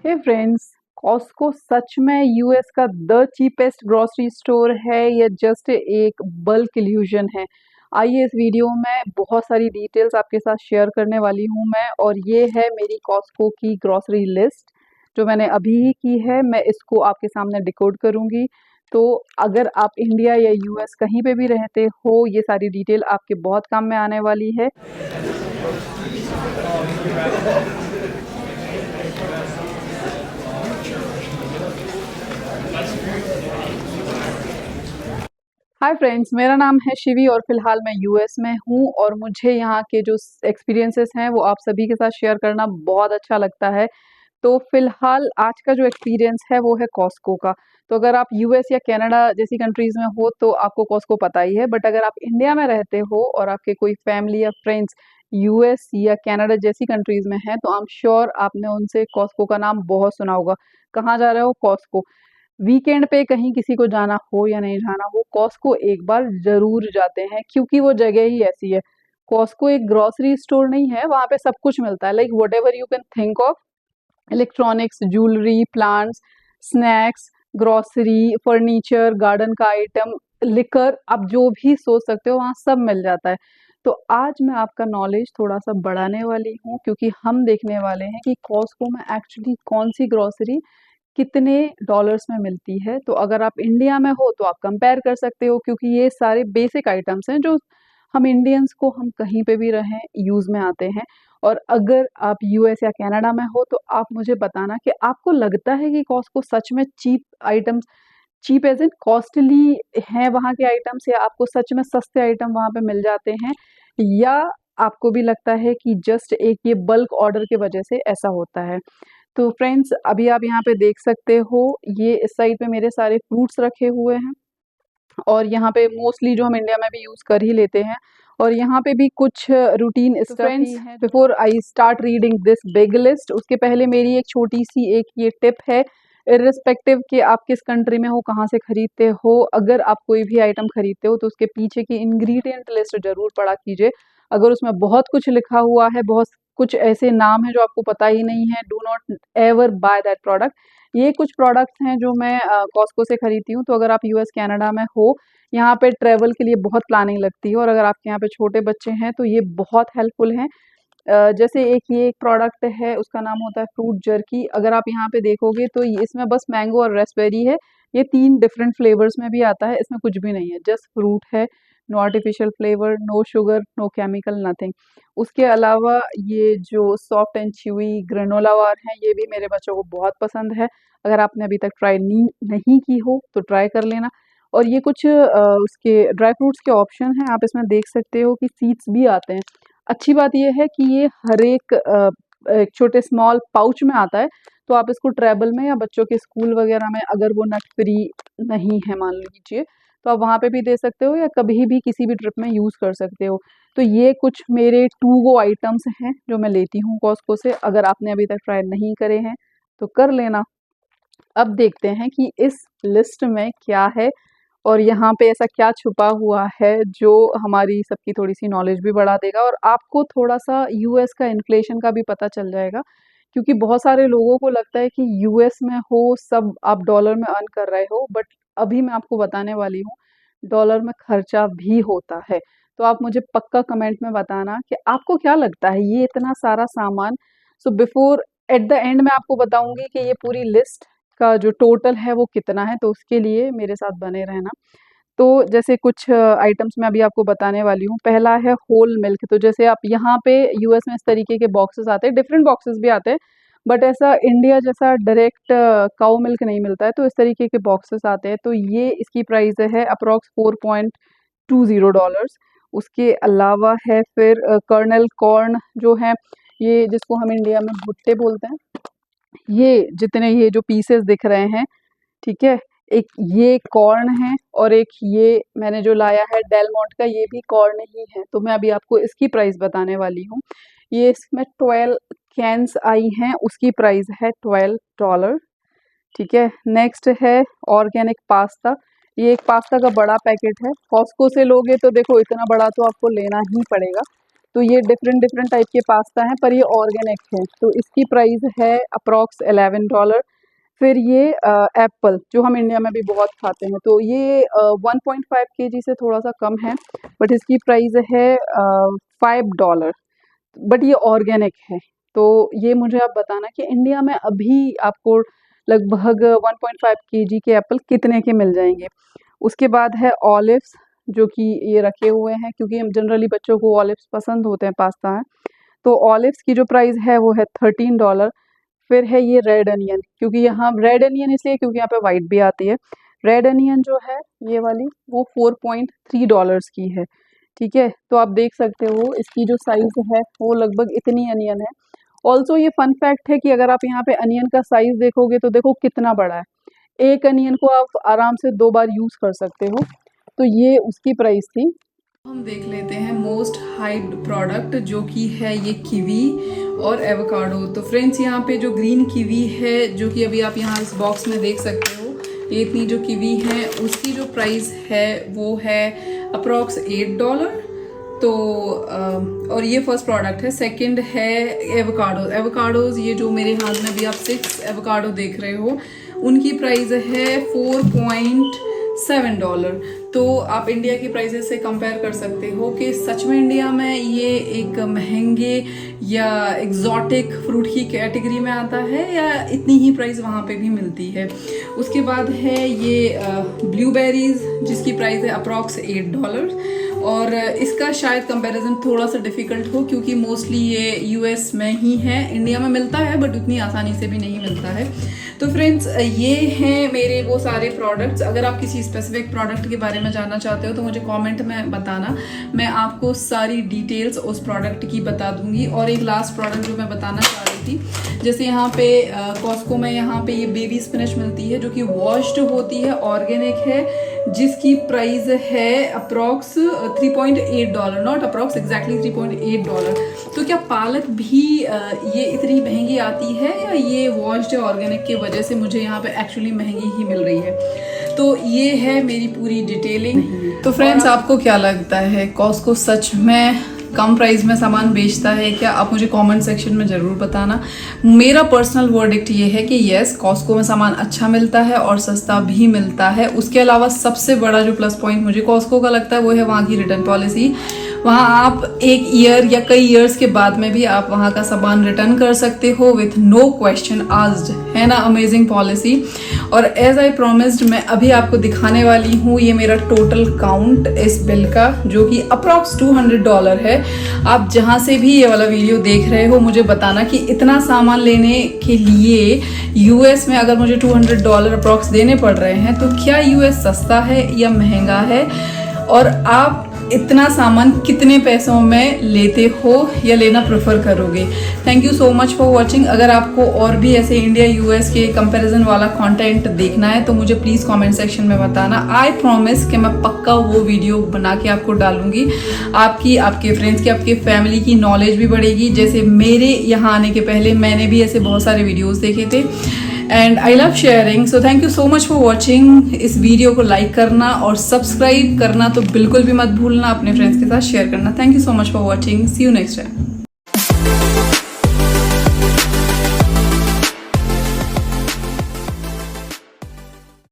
हे friends, Costco सच में US का द चीपेस्ट ग्रोसरी स्टोर है या जस्ट एक बल्क इल्यूजन है? आइए इस वीडियो में बहुत सारी डिटेल्स आपके साथ शेयर करने वाली हूँ मैं। और ये है मेरी कॉस्को की ग्रोसरी लिस्ट जो मैंने अभी ही की है। मैं इसको आपके सामने डिकोड करूँगी। तो अगर आप इंडिया या यूएस कहीं पे भी रहते हो, ये सारी डिटेल आपके बहुत काम में आने वाली है। हाय फ्रेंड्स, मेरा नाम है शिवी और फिलहाल मैं यूएस में हूँ और मुझे यहाँ के जो एक्सपीरियंसेस हैं वो आप सभी के साथ शेयर करना बहुत अच्छा लगता है। तो फिलहाल आज का जो एक्सपीरियंस है वो है कॉस्को का। तो अगर आप यूएस या कनाडा जैसी कंट्रीज में हो तो आपको कॉस्को पता ही है, बट अगर आप इंडिया में रहते हो और आपके कोई फैमिली या फ्रेंड्स यूएस या कनाडा जैसी कंट्रीज में हैं तो आई एम श्योर आपने उनसे कॉस्को का नाम बहुत सुना होगा। कहाँ जा रहे हो? कॉस्को। वीकेंड पे कहीं किसी को जाना हो या नहीं जाना हो, कॉस्को एक बार जरूर जाते हैं क्योंकि वो जगह ही ऐसी है। कॉस्को एक ग्रोसरी स्टोर नहीं है, वहां पे सब कुछ मिलता है, like what ever you can think of. Electronics, jewellery, plants, snacks, grocery, furniture, garden का आइटम, लिकर, आप जो भी सोच सकते हो वहाँ सब मिल जाता है। तो आज मैं आपका नॉलेज थोड़ा सा बढ़ाने वाली हूँ क्योंकि हम देखने वाले हैं कि कॉस्को में एक्चुअली कौन सी ग्रोसरी कितने डॉलर्स में मिलती है। तो अगर आप इंडिया में हो तो आप कंपेयर कर सकते हो क्योंकि ये सारे बेसिक आइटम्स हैं जो हम इंडियंस को हम कहीं पे भी रहें यूज़ में आते हैं। और अगर आप यूएस या कनाडा में हो तो आप मुझे बताना कि आपको लगता है कि कॉस्को सच में cheap items, cheap as in costly हैं वहाँ के आइटम्स, या आपको सच में सस्ते आइटम वहाँ पे मिल जाते हैं, या आपको भी लगता है कि जस्ट एक ये बल्क ऑर्डर की वजह से ऐसा होता है। तो फ्रेंड्स, अभी आप यहाँ पे देख सकते हो, ये इस साइड पे मेरे सारे फ्रूट्स रखे हुए हैं और यहाँ पे मोस्टली जो हम इंडिया में भी यूज़ कर ही लेते हैं। और यहाँ पे भी कुछ रूटीन तो स्टफ फ्रेंड्स, ही है। Before I start reading this big list, उसके पहले मेरी एक छोटी सी एक ये टिप है। इर्रिस्पेक्टिव कि आप किस कंट्री में हो, कहाँ से खरीदते हो, अगर आप कोई भी आइटम खरीदते हो तो उसके पीछे की इंग्रेडिएंट लिस्ट जरूर पढ़ा कीजिए। अगर उसमें बहुत कुछ लिखा हुआ है, बहुत कुछ ऐसे नाम है जो आपको पता ही नहीं है, do not ever by that product. ये कुछ प्रोडक्ट्स हैं जो मैं कॉस्को से खरीदती हूँ। तो अगर आप यूएस कनाडा में हो, यहाँ पे ट्रैवल के लिए बहुत प्लानिंग लगती है और अगर आपके यहाँ पे छोटे बच्चे हैं तो ये बहुत हेल्पफुल हैं। जैसे एक ये एक प्रोडक्ट है, उसका नाम होता है फ्रूट जर्की। अगर आप यहाँ पे देखोगे तो इसमें बस मैंगो और रेस्पबेरी है। ये 3 डिफरेंट फ्लेवर्स में भी आता है, इसमें कुछ भी नहीं है, जस्ट फ्रूट है। No artificial flavour, no sugar, no chemical, nothing. उसके अलावा ये जो soft and chewy granola bar है, ये भी मेरे बच्चों को बहुत पसंद है। अगर आपने अभी तक ट्राई नहीं की हो तो ट्राई कर लेना। और ये कुछ उसके ड्राई फ्रूट्स के ऑप्शन हैं, आप इसमें देख सकते हो कि सीड्स भी आते हैं। अच्छी बात ये है कि ये हर एक छोटे स्मॉल पाउच में आता है। तो आप इसको ट्रैवल में या बच्चों के स्कूल वगैरह में, अगर वो नट फ्री नहीं है मान लीजिए, तो आप वहाँ पे भी दे सकते हो या कभी भी किसी भी ट्रिप में यूज़ कर सकते हो। तो ये कुछ मेरे टू गो आइटम्स हैं जो मैं लेती हूँ कॉस्को से। अगर आपने अभी तक ट्राई नहीं करे हैं तो कर लेना। अब देखते हैं कि इस लिस्ट में क्या है और यहाँ पे ऐसा क्या छुपा हुआ है जो हमारी सबकी थोड़ी सी नॉलेज भी बढ़ा देगा और आपको थोड़ा सा यूएस का इन्फ्लेशन का भी पता चल जाएगा। क्योंकि बहुत सारे लोगों को लगता है कि यूएस में हो सब आप डॉलर में अर्न कर रहे हो, बट अभी मैं आपको बताने वाली हूँ डॉलर में खर्चा भी होता है। तो आप मुझे पक्का कमेंट में बताना कि आपको क्या लगता है ये इतना सारा सामान। So before at the end मैं आपको बताऊंगी कि ये पूरी लिस्ट का जो टोटल है वो कितना है, तो उसके लिए मेरे साथ बने रहना। तो जैसे कुछ आइटम्स मैं अभी आपको बताने वाली हूँ। पहला है होल मिल्क। तो जैसे आप यहाँ पे यूएस में इस तरीके के बॉक्सेस आते हैं, डिफरेंट बॉक्सेस भी आते हैं, बट ऐसा इंडिया जैसा डायरेक्ट काउ मिल्क नहीं मिलता है, तो इस तरीके के बॉक्सेस आते हैं। तो ये इसकी प्राइस है अप्रॉक्स $4.20। उसके अलावा है फिर कर्नल कॉर्न जो है, ये जिसको हम इंडिया में भुट्टे बोलते हैं। ये जितने ये जो पीसेस दिख रहे हैं, ठीक है, एक ये कॉर्न है और एक ये मैंने जो लाया है डेलमोंट का, ये भी कॉर्न ही है। तो मैं अभी आपको इसकी प्राइस बताने वाली हूँ। ये इसमें 12 कैंस आई हैं, उसकी प्राइस है $12। ठीक है, नेक्स्ट है ऑर्गेनिक पास्ता। ये एक पास्ता का बड़ा पैकेट है, कॉस्को से लोगे तो देखो इतना बड़ा तो आपको लेना ही पड़ेगा। तो ये डिफरेंट डिफरेंट टाइप के पास्ता हैं, पर ये ऑर्गेनिक है। तो इसकी प्राइस है अप्रॉक्स $11। फिर ये एप्पल जो हम इंडिया में भी बहुत खाते हैं, तो ये 1.5 kg से थोड़ा सा कम है, बट इसकी प्राइस है $5, बट ये ऑर्गेनिक है। तो ये मुझे आप बताना कि इंडिया में अभी आपको लगभग 1.5 kg के एप्पल कितने के मिल जाएंगे। उसके बाद है ऑलिव्स, जो कि ये रखे हुए हैं क्योंकि हम जनरली बच्चों को ऑलिव्स पसंद होते हैं पास्ता में। तो ऑलिव्स की जो प्राइस है वो है $13। फिर है ये रेड अनियन, क्योंकि यहाँ रेड अनियन इसलिए क्योंकि यहाँ पे वाइट भी आती है। रेड अनियन जो है ये वाली वो $4.3 की है, ठीक है। तो आप देख सकते हो इसकी जो साइज है वो लगभग इतनी अनियन है। ऑल्सो ये फन फैक्ट है कि अगर आप यहाँ पे अनियन का साइज देखोगे तो देखो कितना बड़ा है, एक अनियन को आप आराम से 2 बार यूज कर सकते हो। तो ये उसकी प्राइस थी। हम देख लेते हैं मोस्ट हाइप्ड प्रोडक्ट, जो कि है ये कीवी और एवोकाडो। तो फ्रेंड्स यहाँ पे जो ग्रीन कीवी है, जो कि अभी आप यहाँ इस बॉक्स में देख सकते हो, ये इतनी जो कीवी है उसकी जो प्राइस है वो है अप्रॉक्स $8। तो और ये फर्स्ट प्रोडक्ट है। सेकंड है एवोकाडोज, ये जो मेरे हाथ में अभी आप 6 एवोकाडो देख रहे हो, उनकी प्राइस है $4.7। तो आप इंडिया की प्राइसेस से कंपेयर कर सकते हो कि सच में इंडिया में ये एक महंगे या एग्जॉटिक फ्रूट की कैटेगरी में आता है, या इतनी ही प्राइस वहाँ पे भी मिलती है। उसके बाद है ये ब्लूबेरीज, जिसकी प्राइस है अप्रॉक्स $8। और इसका शायद कंपैरिजन थोड़ा सा डिफिकल्ट हो, क्योंकि मोस्टली ये यूएस में ही है, इंडिया में मिलता है बट उतनी आसानी से भी नहीं मिलता है। तो फ्रेंड्स ये हैं मेरे वो सारे प्रोडक्ट्स। अगर आप किसी स्पेसिफिक प्रोडक्ट के बारे में जानना चाहते हो तो मुझे कमेंट में बताना, मैं आपको सारी डिटेल्स उस प्रोडक्ट की बता दूंगी। और एक लास्ट प्रोडक्ट जो मैं बताना चाह रही थी, जैसे यहाँ पे कॉस्को में यहाँ पे ये बेबी स्पिनच मिलती है, जो कि वॉश्ड होती है, ऑर्गेनिक है, जिसकी प्राइस है अप्रॉक्स $3.8, नॉट अप्रॉक्स, एग्जैक्टली $3.8। तो क्या पालक भी ये इतनी महंगी आती है, या ये वॉश्ड ऑर्गेनिक की वजह से मुझे यहाँ पे एक्चुअली महंगी ही मिल रही है? तो ये है मेरी पूरी डिटेलिंग। तो फ्रेंड्स आपको क्या लगता है, कॉस्को सच में कम प्राइस में सामान बेचता है क्या? आप मुझे कमेंट सेक्शन में ज़रूर बताना। मेरा पर्सनल वर्डिक्ट ये है कि यस, कॉस्को में सामान अच्छा मिलता है और सस्ता भी मिलता है। उसके अलावा सबसे बड़ा जो प्लस पॉइंट मुझे कॉस्को का लगता है वो है वहाँ की रिटर्न पॉलिसी। वहाँ आप 1 ईयर या कई ईयर्स के बाद में भी आप वहाँ का सामान रिटर्न कर सकते हो विथ नो क्वेश्चन आस्क्ड, है ना, अमेजिंग पॉलिसी। और एज आई प्रॉमिस्ड मैं अभी आपको दिखाने वाली हूँ ये मेरा टोटल काउंट इस बिल का, जो कि अप्रॉक्स $200 है। आप जहाँ से भी ये वाला वीडियो देख रहे हो मुझे बताना कि इतना सामान लेने के लिए यूएस में अगर मुझे $200 अप्रॉक्स देने पड़ रहे हैं, तो क्या यूएस सस्ता है या महंगा है, और आप इतना सामान कितने पैसों में लेते हो या लेना प्रेफर करोगे। Thank you so much for watching. अगर आपको और भी ऐसे इंडिया यूएस के कंपैरिजन वाला कंटेंट देखना है तो मुझे प्लीज़ कमेंट सेक्शन में बताना। आई प्रॉमिस कि मैं पक्का वो वीडियो बना के आपको डालूंगी। आपकी, आपके फ्रेंड्स की, आपके फैमिली की नॉलेज भी बढ़ेगी। जैसे मेरे यहाँ आने के पहले मैंने भी ऐसे बहुत सारे वीडियोज़ देखे थे, and I love sharing. So thank you so much for watching. इस वीडियो को लाइक करना और सब्सक्राइब करना तो बिल्कुल भी मत भूलना, अपने फ्रेंड्स के साथ शेयर करना। Thank you so much for watching. See you next time.